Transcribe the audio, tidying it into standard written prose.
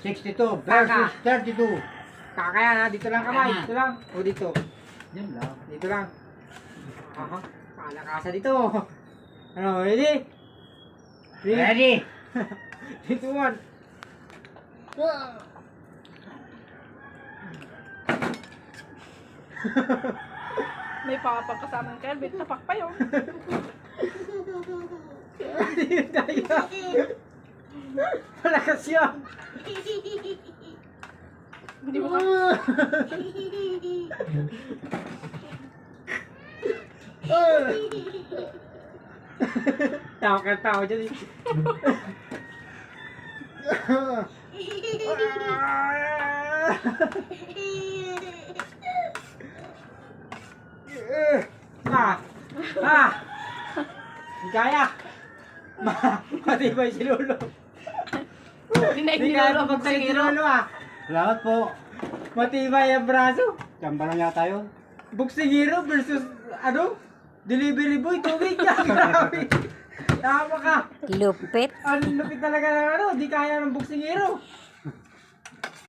62 versus 32. Kakayan ha, dito lang kamay. Dito lang. O dito. Yan lang. Dito lang. Aha. Kalakasa dito. Ano, ready? Ready? Dito one. May pakapagkasamang Kelvin, tapak pa yun. Hindi yun tayo. Malakas yun. Hindi mo ka... Tao ka tao dyan. Hindi kaya. Matibay si Lolo. Hindi na Hindi kaya ignoro pagbagsak si Buksingiro. Lolo ah. Salamat po. Matibay ang braso. Kamba lang yata yun. Buksingiro versus ano? Delivery boy, tubig niya. Grabe. Tama ka. Lupit. Ang lupit talaga ng ano, di kaya ng buksingiro.